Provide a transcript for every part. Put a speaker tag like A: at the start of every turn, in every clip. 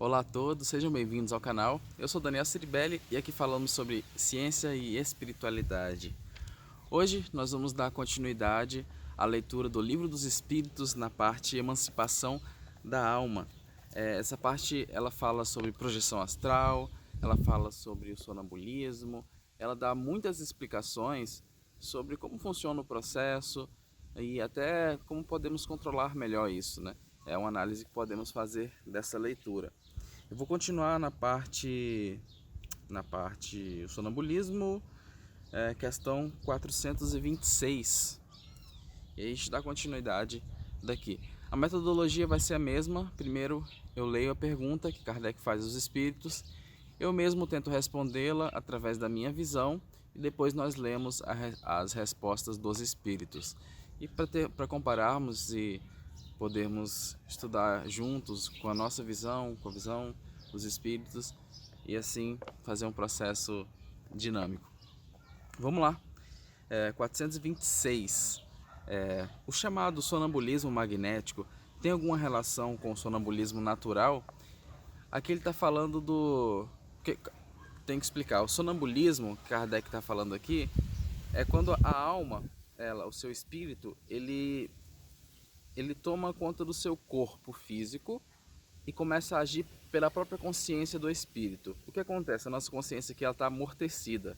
A: Olá a todos, sejam bem-vindos ao canal. Eu sou Daniel Ciribelli e aqui falamos sobre ciência e espiritualidade. Hoje nós vamos dar continuidade à leitura do Livro dos Espíritos na parte Emancipação da Alma. Essa parte ela fala sobre projeção astral, ela fala sobre o sonambulismo, ela dá muitas explicações sobre como funciona o processo e até como podemos controlar melhor isso, né? É uma análise que podemos fazer dessa leitura. Eu vou continuar na parte sonambulismo, questão 426. E aí a gente dá continuidade daqui. A metodologia vai ser a mesma. Primeiro eu leio a pergunta que Kardec faz aos espíritos, eu mesmo tento respondê-la através da minha visão e depois nós lemos as respostas dos espíritos. E para compararmos e podermos estudar juntos com a nossa visão, com a visão dos espíritos e assim fazer um processo dinâmico. Vamos lá. 426. O chamado sonambulismo magnético tem alguma relação com o sonambulismo natural? Aqui ele está falando do... Tem que explicar. O sonambulismo que Kardec está falando aqui é quando a alma, o seu espírito, ele toma conta do seu corpo físico e começa a agir pela própria consciência do espírito. O que acontece? A nossa consciência aqui está amortecida.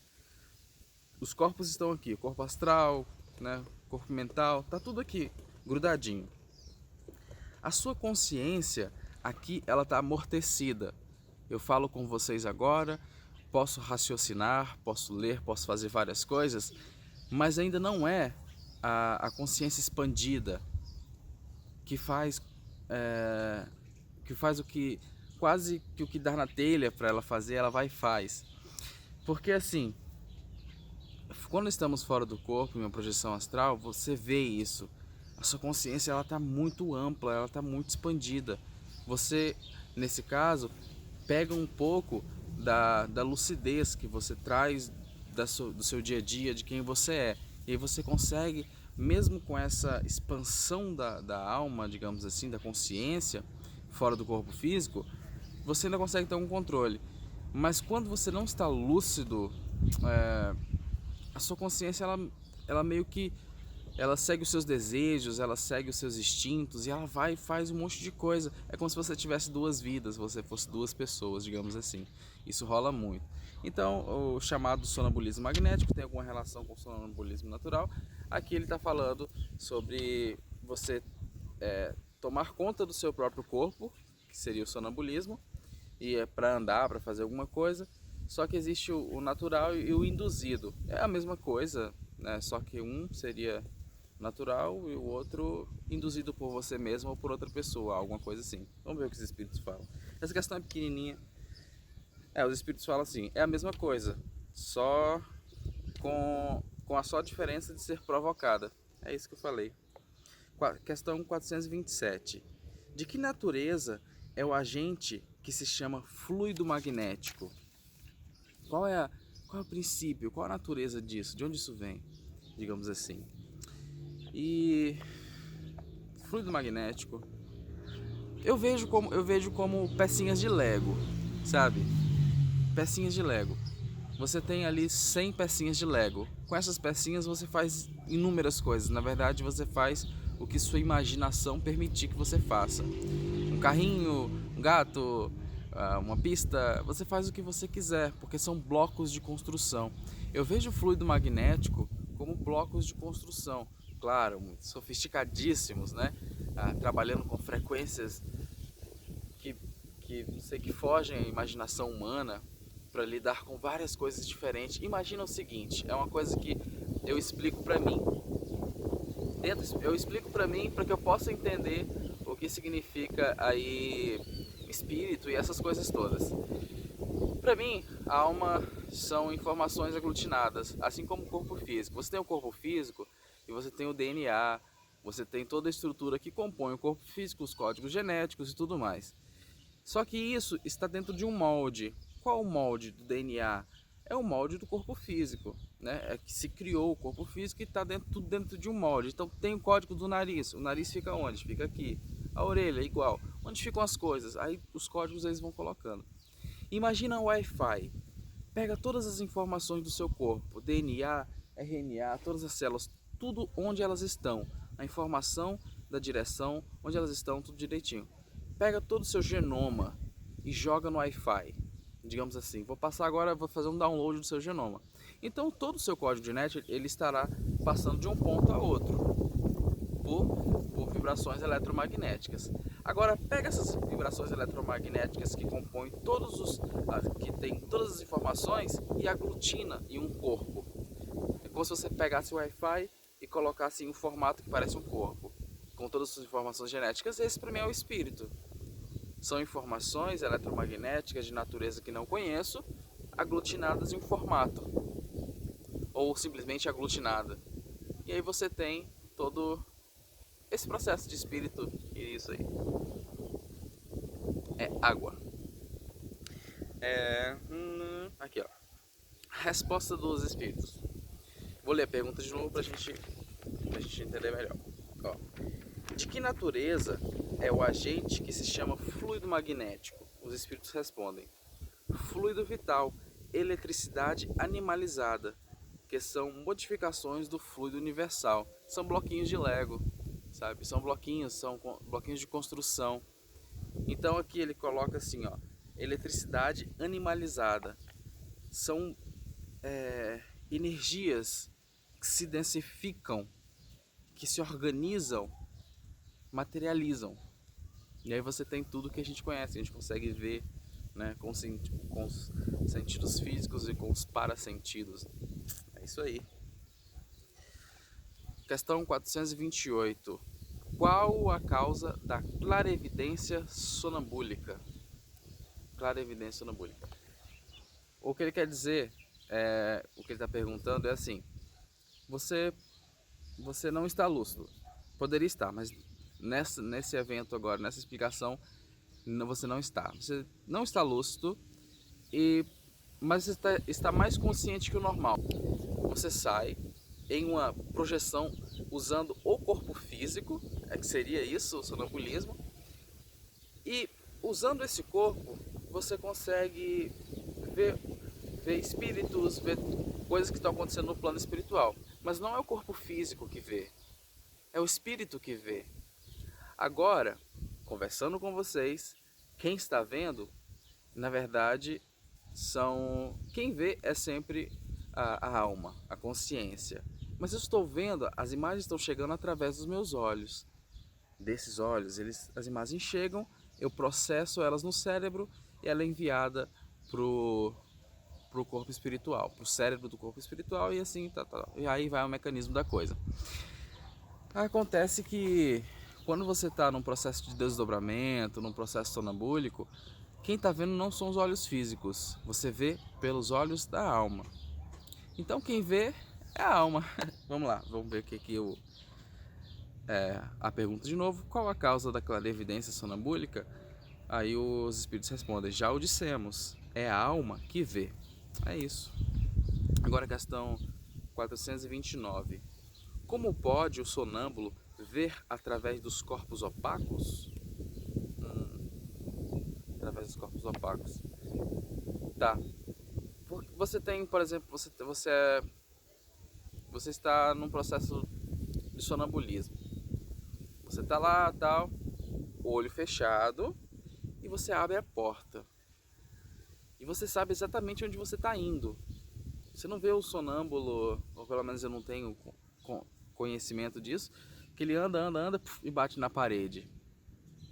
A: Os corpos estão aqui, o corpo astral, né, o corpo mental, está tudo aqui, grudadinho. A sua consciência aqui, ela está amortecida. Eu falo com vocês agora, posso raciocinar, posso ler, posso fazer várias coisas, mas ainda não é a consciência expandida, que faz o que quase que o que dá na telha para ela fazer, ela vai e faz. Porque assim, quando estamos fora do corpo, em uma projeção astral, você vê isso. A sua consciência ela está muito ampla, ela está muito expandida. Você, nesse caso, pega um pouco da lucidez que você traz do seu dia a dia, de quem você é. E aí você consegue, mesmo com essa expansão da alma, digamos assim, da consciência, fora do corpo físico, você ainda consegue ter um controle. Mas quando você não está lúcido, a sua consciência, ela meio que ela segue os seus desejos, ela segue os seus instintos e ela vai e faz um monte de coisa. É como se você tivesse duas vidas, você fosse duas pessoas, digamos assim. Isso rola muito. Então, o chamado sonambulismo magnético tem alguma relação com o sonambulismo natural. Aqui ele está falando sobre você tomar conta do seu próprio corpo, que seria o sonambulismo, e é para andar, para fazer alguma coisa. Só que existe o natural e o induzido. É a mesma coisa, né? Só que um seria natural e o outro induzido por você mesmo ou por outra pessoa, alguma coisa assim. Vamos ver o que os espíritos falam. Essa questão é pequenininha. Os espíritos falam assim, é a mesma coisa, só com a só diferença de ser provocada. É isso que eu falei. Questão 427. De que natureza é o agente que se chama fluido magnético? Qual é o princípio, qual a natureza disso, de onde isso vem, digamos assim? E fluido magnético, eu vejo como pecinhas de Lego, sabe? Pecinhas de Lego. Você tem ali 100 pecinhas de Lego. Com essas pecinhas você faz inúmeras coisas. Na verdade, você faz o que sua imaginação permitir que você faça. Um carrinho, um gato, uma pista, você faz o que você quiser, porque são blocos de construção. Eu vejo o fluido magnético como blocos de construção, claro, muito sofisticadíssimos, né? Trabalhando com frequências que não sei, que fogem à imaginação humana, para lidar com várias coisas diferentes. Imagina o seguinte, é uma coisa que eu explico para mim. Eu explico para mim para que eu possa entender o que significa aí espírito e essas coisas todas. Para mim, a alma são informações aglutinadas, assim como o corpo físico. Você tem o corpo físico e você tem o DNA, você tem toda a estrutura que compõe o corpo físico, os códigos genéticos e tudo mais. Só que isso está dentro de um molde. Qual o molde do DNA? É o molde do corpo físico, né? É que se criou o corpo físico e está tudo dentro de um molde. Então tem o código do nariz. O nariz fica onde? Fica aqui. A orelha é igual. onde ficam as coisas. Aí os códigos eles vão colocando. Imagina o Wi-Fi. Pega todas as informações do seu corpo, DNA, RNA, todas as células, tudo onde elas estão. A informação da direção, onde elas estão, tudo direitinho. Pega todo o seu genoma e joga no Wi-Fi. Digamos assim, vou passar agora, vou fazer um download do seu genoma. Então todo o seu código genético ele estará passando de um ponto a outro por vibrações eletromagnéticas. Agora pega essas vibrações eletromagnéticas que compõem que tem todas as informações e aglutina em um corpo. É como se você pegasse o Wi-Fi e colocasse em um formato que parece um corpo, com todas as informações genéticas. Esse para mim é o espírito. São informações eletromagnéticas de natureza que não conheço, aglutinadas em um formato, ou simplesmente aglutinada. E aí você tem todo esse processo de espírito e isso aí. É água. Aqui ó. Resposta dos espíritos. Vou ler a pergunta de novo pra gente entender melhor. Ó. De que natureza é o agente que se chama fluido magnético? Os espíritos respondem: fluido vital, eletricidade animalizada, que são modificações do fluido universal. São bloquinhos de Lego, sabe? São bloquinhos de construção. Então aqui ele coloca assim, ó, eletricidade animalizada. São energias que se densificam, que se organizam, materializam. E aí você tem tudo que a gente conhece, a gente consegue ver, né, com os sentidos físicos e com os parassentidos. É isso aí. Questão 428. Qual a causa da clarevidência sonambúlica? Clarevidência sonambúlica. O que ele quer dizer, o que ele está perguntando é assim: você não está lúcido. Poderia estar, mas nesse evento agora, nessa explicação, você não está. Você não está lúcido, mas você está mais consciente que o normal. Você sai em uma projeção usando o corpo físico, que seria isso, o sonambulismo, e usando esse corpo você consegue ver espíritos, ver coisas que estão acontecendo no plano espiritual. Mas não é o corpo físico que vê, é o espírito que vê. Agora, conversando com vocês, quem está vendo, na verdade, quem vê é sempre a alma, a consciência. Mas eu estou vendo, as imagens estão chegando através dos meus olhos. Desses olhos, as imagens chegam, eu processo elas no cérebro e ela é enviada pro corpo espiritual, pro cérebro do corpo espiritual e assim, e aí vai o mecanismo da coisa. Acontece que quando você está num processo de desdobramento, num processo sonambúlico, quem está vendo não são os olhos físicos, você vê pelos olhos da alma. Então quem vê é a alma. Vamos lá, vamos ver o que a pergunta de novo. Qual a causa da clarevidência sonambúlica? Aí os espíritos respondem: já o dissemos, é a alma que vê. É isso. Agora a questão 429. Como pode o sonâmbulo ver através dos corpos opacos? Através dos corpos opacos. Tá. Você tem, por exemplo, você está num processo de sonambulismo. Você está lá, tal, olho fechado, e você abre a porta. E você sabe exatamente onde você está indo. Você não vê o sonâmbulo, ou pelo menos eu não tenho conhecimento disso, que ele anda e bate na parede.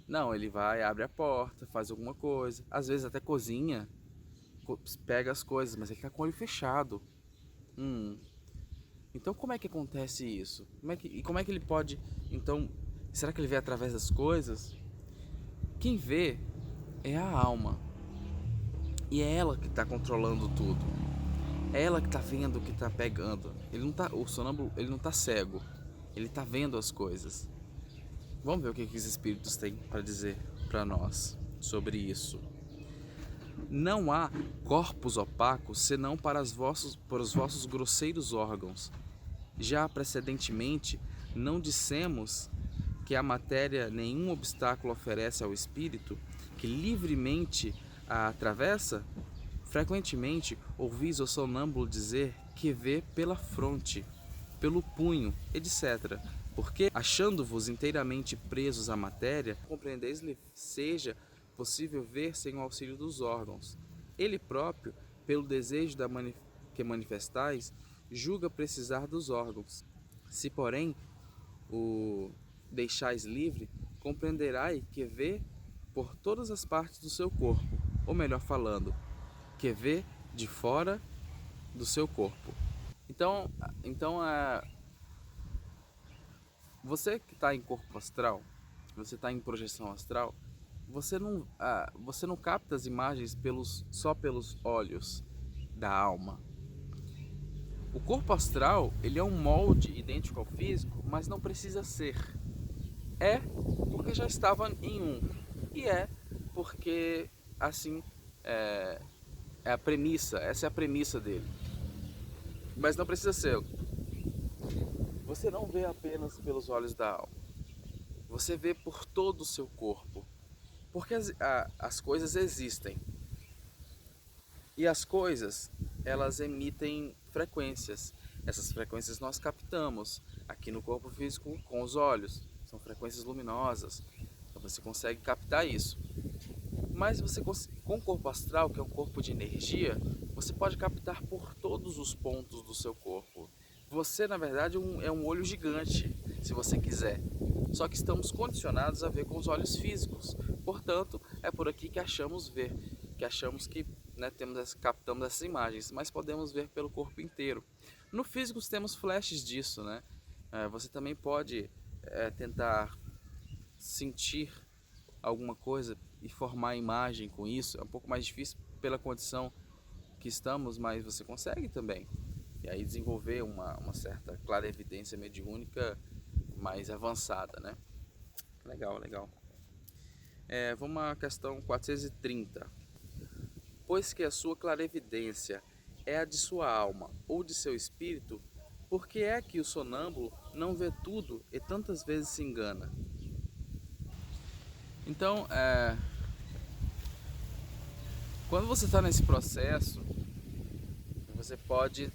A: Não, ele vai, abre a porta, faz alguma coisa, às vezes até cozinha, pega as coisas, mas ele está com o olho fechado. Então como é que acontece isso? Como é que ele pode, então, será que ele vê através das coisas? Quem vê é a alma. E é ela que está controlando tudo. É ela que está vendo o que está pegando. O sonâmbulo, ele não está cego. Ele está vendo as coisas. Vamos ver o que os espíritos têm para dizer para nós sobre isso. Não há corpos opacos senão para os vossos grosseiros órgãos. Já precedentemente não dissemos que a matéria nenhum obstáculo oferece ao espírito, que livremente a atravessa? Frequentemente ouvis o sonâmbulo dizer que vê pela fronte, pelo punho, etc. Porque, achando-vos inteiramente presos à matéria, compreendeis-lhe seja possível ver sem o auxílio dos órgãos. Ele próprio, pelo desejo que manifestais, julga precisar dos órgãos. Se, porém, o deixais livre, compreenderai que vê por todas as partes do seu corpo, ou melhor falando, que vê de fora do seu corpo. Então você que está em corpo astral, você está em projeção astral, você não capta as imagens só pelos olhos da alma. O corpo astral, ele é um molde idêntico ao físico, mas não precisa ser. É porque já estava em um. E é porque, assim, é a premissa, essa é a premissa dele. Mas não precisa ser. Você não vê apenas pelos olhos da alma. Você vê por todo o seu corpo. Porque as coisas existem. E as coisas, elas emitem frequências. Essas frequências nós captamos aqui no corpo físico com os olhos. São frequências luminosas. Então você consegue captar isso. Mas você, com o corpo astral, que é um corpo de energia, você pode captar por todos os pontos do seu corpo. Você, na verdade, é um olho gigante, se você quiser. Só que estamos condicionados a ver com os olhos físicos. Portanto, é por aqui que achamos ver, que achamos que captamos essas imagens, mas podemos ver pelo corpo inteiro. No físico temos flashes disso, né? Você também pode tentar sentir alguma coisa e formar imagem com isso. É um pouco mais difícil pela condição que estamos, mas você consegue também. E aí desenvolver uma certa clarevidência mediúnica mais avançada, né? Legal, legal. Vamos à questão 430. Pois que a sua clarevidência é a de sua alma ou de seu espírito, por que é que o sonâmbulo não vê tudo e tantas vezes se engana? Então, quando você está nesse processo, você pode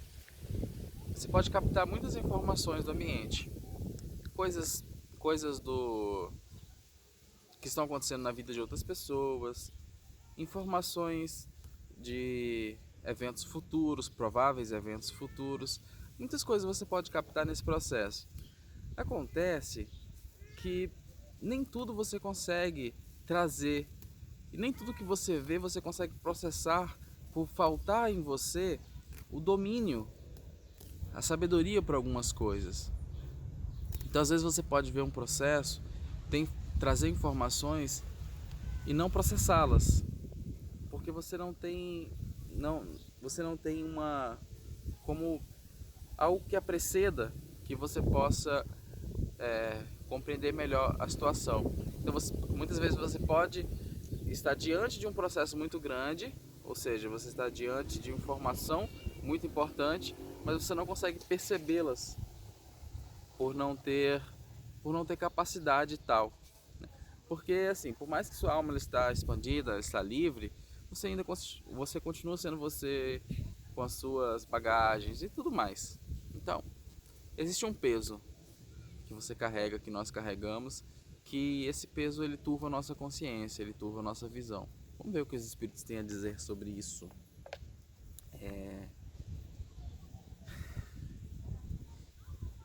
A: captar muitas informações do ambiente, coisas que estão acontecendo na vida de outras pessoas, informações de eventos futuros, prováveis eventos futuros, muitas coisas você pode captar nesse processo. Acontece que nem tudo você consegue trazer, e nem tudo que você vê você consegue processar por faltar em você o domínio, a sabedoria para algumas coisas. Então às vezes você pode ver um processo, trazer informações e não processá-las, porque você não tem como algo que a preceda que você possa compreender melhor a situação. Então muitas vezes você pode estar diante de um processo muito grande, ou seja, você está diante de informação muito importante, mas você não consegue percebê-las por não ter capacidade e tal. Porque assim, por mais que sua alma está expandida, está livre, você continua sendo você com as suas bagagens e tudo mais. Então, existe um peso que você carrega, que nós carregamos, que esse peso ele turva a nossa consciência, ele turva a nossa visão. Vamos ver o que os espíritos têm a dizer sobre isso.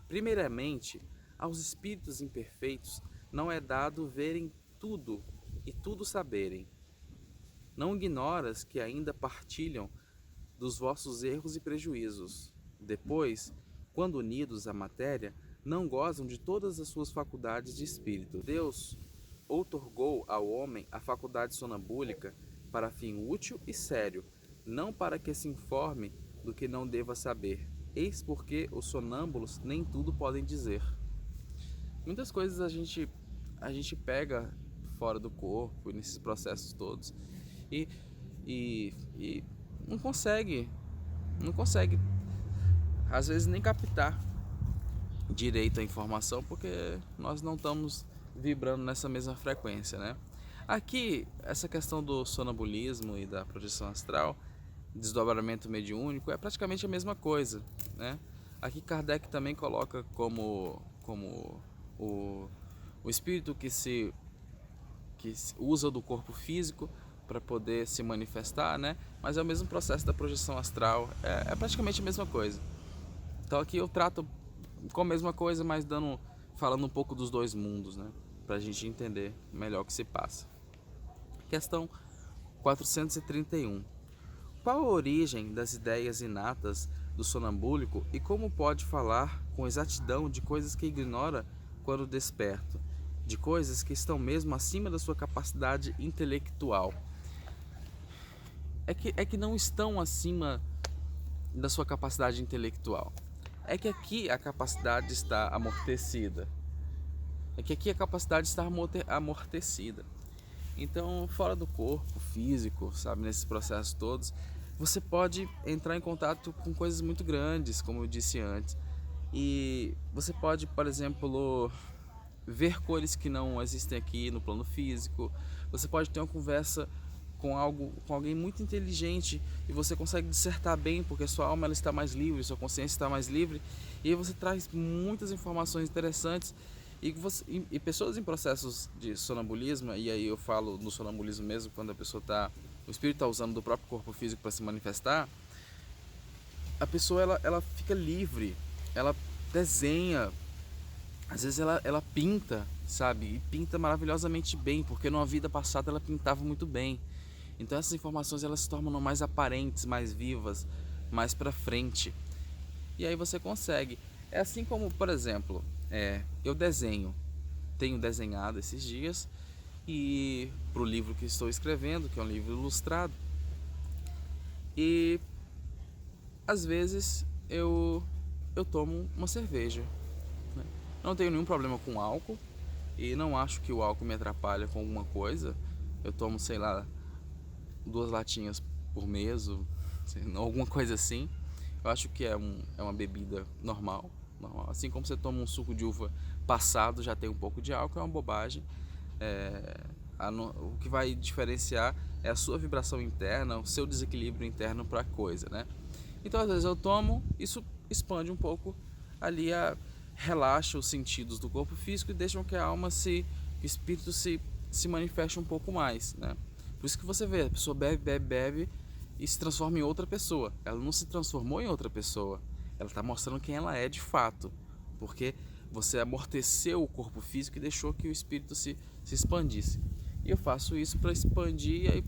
A: Primeiramente, aos espíritos imperfeitos não é dado verem tudo e tudo saberem. Não ignoras que ainda partilham dos vossos erros e prejuízos. Depois, quando unidos à matéria, não gozam de todas as suas faculdades de espírito. Deus outorgou ao homem a faculdade sonambúlica para fim útil e sério, não para que se informe do que não deva saber. Eis porque os sonâmbulos nem tudo podem dizer. Muitas coisas a gente pega fora do corpo, nesses processos todos, e não consegue, às vezes nem captar direito a informação, porque nós não estamos vibrando nessa mesma frequência, né? Aqui, essa questão do sonambulismo e da projeção astral, desdobramento mediúnico, é praticamente a mesma coisa, né? Aqui Kardec também coloca como o espírito que se usa do corpo físico para poder se manifestar, né? Mas é o mesmo processo da projeção astral, é praticamente a mesma coisa. Então aqui eu trato com a mesma coisa, mas falando um pouco dos dois mundos, né? Para a gente entender melhor o que se passa. Questão 431. Qual a origem das ideias inatas do sonambúlico e como pode falar com exatidão de coisas que ignora quando desperto, de coisas que estão mesmo acima da sua capacidade intelectual? É que não estão acima da sua capacidade intelectual. É que aqui a capacidade está amortecida. É que aqui a capacidade está amortecida. Então, fora do corpo físico, sabe, nesses processos todos, você pode entrar em contato com coisas muito grandes, como eu disse antes. E você pode, por exemplo, ver cores que não existem aqui no plano físico. Você pode ter uma conversa com alguém muito inteligente e você consegue dissertar bem, porque sua alma ela está mais livre, sua consciência está mais livre, e aí você traz muitas informações interessantes. E pessoas em processos de sonambulismo, e aí eu falo no sonambulismo mesmo, quando a pessoa o espírito está usando do próprio corpo físico para se manifestar, a pessoa ela fica livre, ela desenha, às vezes ela pinta, sabe, e pinta maravilhosamente bem, porque numa vida passada ela pintava muito bem. Então essas informações elas se tornam mais aparentes, mais vivas, mais para frente. E aí você consegue. É assim como, por exemplo, eu tenho desenhado esses dias e para o livro que estou escrevendo, que é um livro ilustrado. E às vezes eu tomo uma cerveja, né? Não tenho nenhum problema com álcool e não acho que o álcool me atrapalha com alguma coisa. Eu tomo, sei lá, 2 latinhas por mês, ou alguma coisa assim. Eu acho que é uma bebida normal. Assim como você toma um suco de uva passado, já tem um pouco de álcool, é uma bobagem. O que vai diferenciar é a sua vibração interna, o seu desequilíbrio interno para a coisa, né? Então às vezes eu tomo, isso expande um pouco ali, relaxa os sentidos do corpo físico e deixa que a alma que o espírito se manifeste um pouco mais, né? Por isso que você vê, a pessoa bebe e se transforma em outra pessoa. Ela não se transformou em outra pessoa, ela está mostrando quem ela é de fato, porque você amorteceu o corpo físico e deixou que o espírito se expandisse. E eu faço isso para expandir, e aí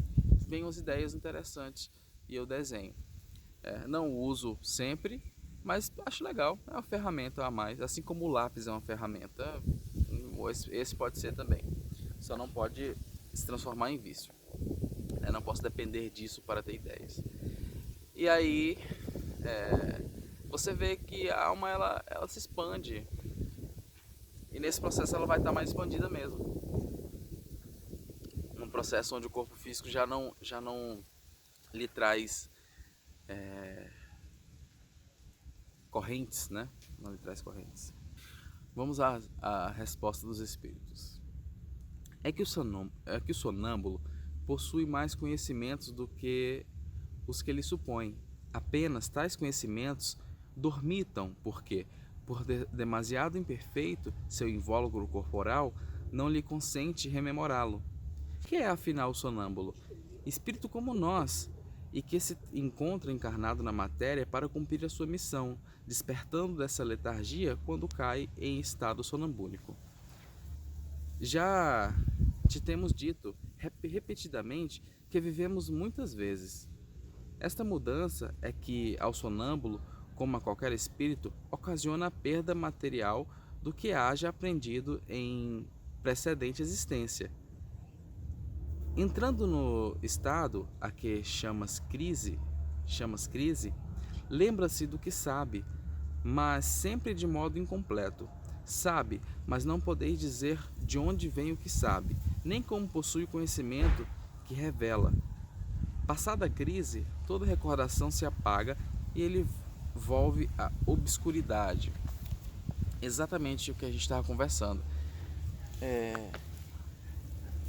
A: vem umas ideias interessantes e eu desenho. Não uso sempre, mas acho legal, é uma ferramenta a mais, assim como o lápis é uma ferramenta, esse pode ser também, só não pode se transformar em vício. Não posso depender disso para ter ideias. E aí você vê que a alma ela se expande, e nesse processo ela vai estar mais expandida mesmo, num processo onde o corpo físico já não lhe traz correntes, né? Não lhe traz correntes. Vamos à resposta dos espíritos. É que o sonâmbulo possui mais conhecimentos do que os que ele supõe. Apenas tais conhecimentos dormitam, porque, por demasiado imperfeito, seu invólucro corporal não lhe consente rememorá-lo. Que é, afinal, o sonâmbulo? Espírito como nós, e que se encontra encarnado na matéria para cumprir a sua missão, despertando dessa letargia quando cai em estado sonambúlico. Já te temos dito repetidamente que vivemos muitas vezes. Esta mudança é que, ao sonâmbulo, como a qualquer espírito, ocasiona a perda material do que haja aprendido em precedente existência. Entrando no estado a que chamas crise, lembra-se do que sabe, mas sempre de modo incompleto. Sabe, mas não podeis dizer de onde vem o que sabe, nem como possui o conhecimento que revela. Passada a crise, toda recordação se apaga e ele volve à obscuridade. Exatamente o que a gente estava conversando.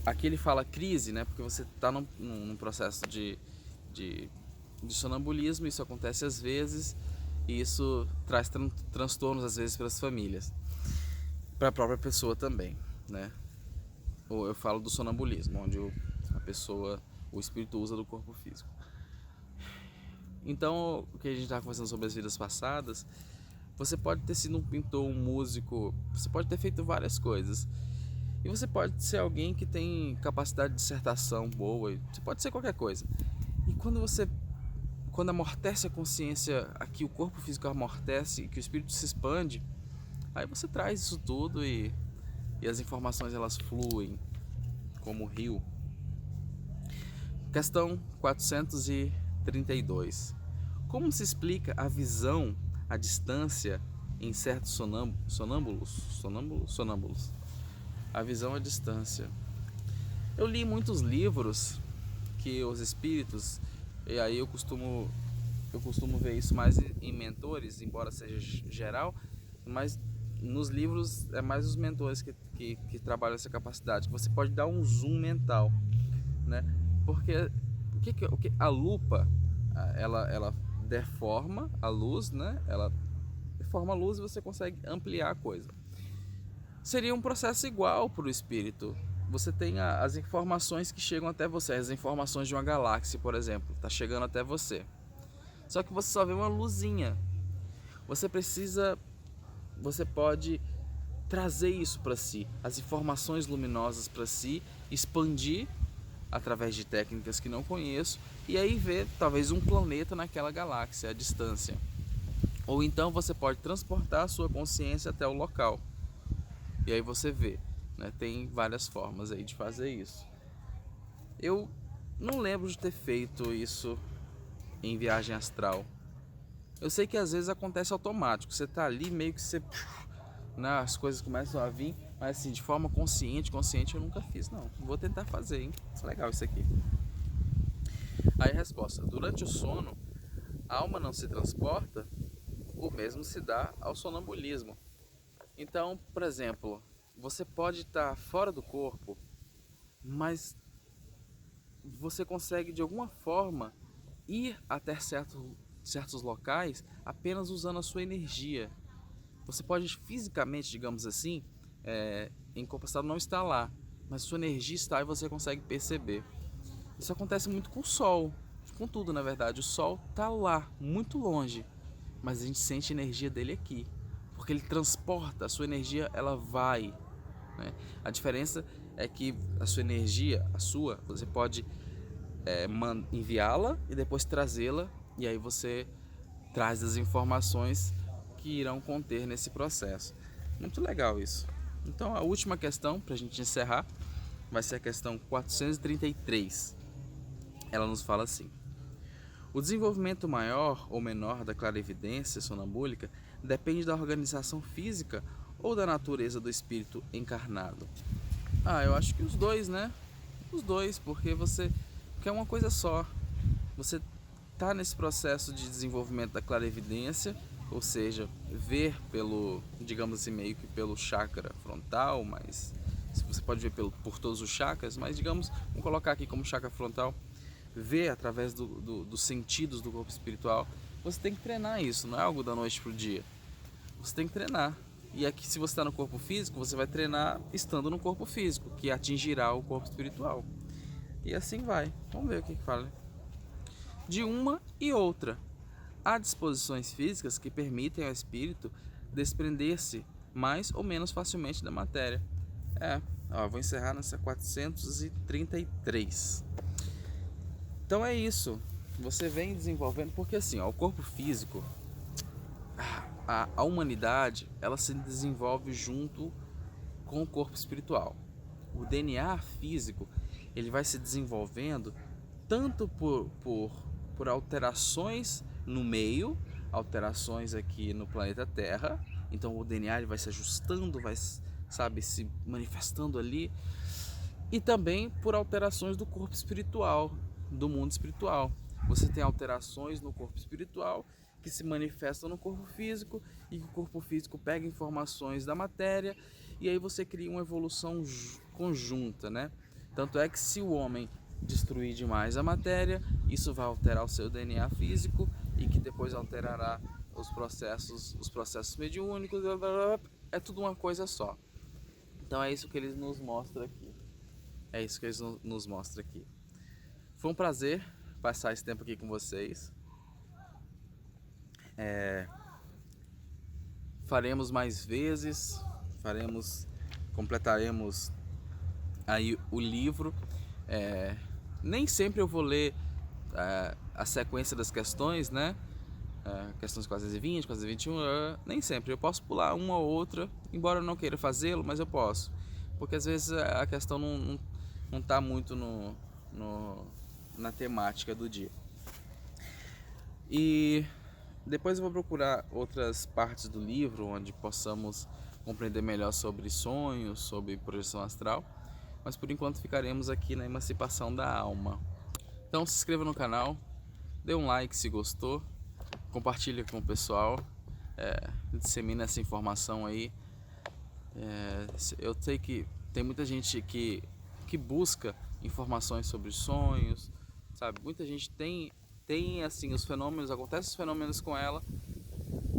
A: Aqui ele fala crise, né? Porque você está num processo de sonambulismo, isso acontece às vezes, e isso traz transtornos às vezes para as famílias, para a própria pessoa também, né? Ou eu falo do sonambulismo, onde a pessoa, o espírito usa do corpo físico. Então, o que a gente estava conversando sobre as vidas passadas, você pode ter sido um pintor, um músico, você pode ter feito várias coisas. E você pode ser alguém que tem capacidade de dissertação boa, você pode ser qualquer coisa. E quando amortece a consciência, aqui o corpo físico amortece e que o espírito se expande, aí você traz isso tudo e as informações elas fluem como rio. Questão 432. Como se explica a visão à distância em certos sonâmbulos? A visão à distância. Eu li muitos livros que os espíritos, e aí eu costumo ver isso mais em mentores, embora seja geral, mas nos livros é mais os mentores que trabalham essa capacidade, que você pode dar um zoom mental, né? Porque o que a lupa, ela deforma a luz, né? Ela deforma a luz e você consegue ampliar a coisa. Seria um processo igual para o espírito. Você tem as informações que chegam até você, as informações de uma galáxia, por exemplo, está chegando até você. Só que você só vê uma luzinha. Você pode trazer isso para si, as informações luminosas para si, expandir através de técnicas que não conheço e aí ver talvez um planeta naquela galáxia, à distância. Ou então você pode transportar a sua consciência até o local. E aí você vê, né? Tem várias formas aí de fazer isso. Eu não lembro de ter feito isso em viagem astral. Eu sei que às vezes acontece automático. Você tá ali meio que você, né, as coisas começam a vir, mas assim, de forma consciente eu nunca fiz, não. Vou tentar fazer, hein? Isso é legal isso aqui. Aí a resposta: durante o sono, a alma não se transporta, o mesmo se dá ao sonambulismo. Então, por exemplo, você pode estar fora do corpo, mas você consegue de alguma forma ir até certos locais apenas usando a sua energia. Você pode fisicamente, digamos assim, em corpo astral não estar lá, mas sua energia está e você consegue perceber. Isso acontece muito com o Sol, com tudo na verdade. O Sol está lá, muito longe, mas a gente sente a energia dele aqui, porque ele transporta, a sua energia ela vai, né? A diferença é que a sua energia, você pode enviá-la e depois trazê-la, e aí você traz as informações que irão conter nesse processo. Muito legal isso. Então a última questão, para a gente encerrar, vai ser a questão 433. Ela nos fala assim: o desenvolvimento maior ou menor da clarividência sonambúlica depende da organização física ou da natureza do espírito encarnado? Eu acho que os dois, né? Os dois, porque é uma coisa só. Você está nesse processo de desenvolvimento da clarividência, ou seja, ver pelo, digamos assim, meio que pelo chakra frontal, mas você pode ver por todos os chakras, mas digamos, vamos colocar aqui como chakra frontal, ver através dos sentidos do corpo espiritual. Você tem que treinar isso, não é algo da noite pro dia. Você tem que treinar. E aqui, se você está no corpo físico, você vai treinar estando no corpo físico, que atingirá o corpo espiritual. E assim vai. Vamos ver o que fala. De uma e outra, há disposições físicas que permitem ao espírito desprender-se mais ou menos facilmente da matéria. Vou encerrar nessa 433. Então é isso. Você vem desenvolvendo, porque assim, o corpo físico, a humanidade, ela se desenvolve junto com o corpo espiritual. O DNA físico, ele vai se desenvolvendo tanto por alterações no meio, alterações aqui no planeta Terra. Então o DNA ele vai se ajustando, vai, sabe, se manifestando ali. E também por alterações do corpo espiritual, do mundo espiritual. Você tem alterações no corpo espiritual que se manifestam no corpo físico, e que o corpo físico pega informações da matéria e aí você cria uma evolução conjunta, né? Tanto é que se o homem destruir demais a matéria, isso vai alterar o seu DNA físico e que depois alterará os processos mediúnicos, é tudo uma coisa só. Então é isso que eles nos mostram aqui. É isso que eles nos mostram aqui. Foi um prazer passar esse tempo aqui com vocês. Faremos mais vezes, completaremos aí o livro. Nem sempre eu vou ler a sequência das questões, né? Questões 420, 421, nem sempre. Eu posso pular uma ou outra, embora eu não queira fazê-lo, mas eu posso. Porque às vezes a questão não tá muito na temática do dia. E depois eu vou procurar outras partes do livro onde possamos compreender melhor sobre sonhos, sobre projeção astral. Mas por enquanto ficaremos aqui na emancipação da alma. Então se inscreva no canal, dê um like se gostou, compartilhe com o pessoal, dissemina essa informação aí. Eu sei que tem muita gente que busca informações sobre sonhos, sabe? Muita gente tem assim os fenômenos, acontecem os fenômenos com ela,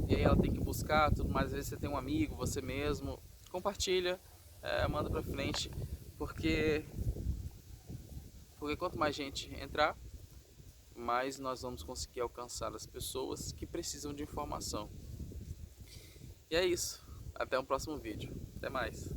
A: e aí ela tem que buscar tudo mais. Às vezes você tem um amigo, você mesmo, compartilha, manda pra frente, porque quanto mais gente entrar, mais nós vamos conseguir alcançar as pessoas que precisam de informação. E é isso, até o próximo vídeo, até mais.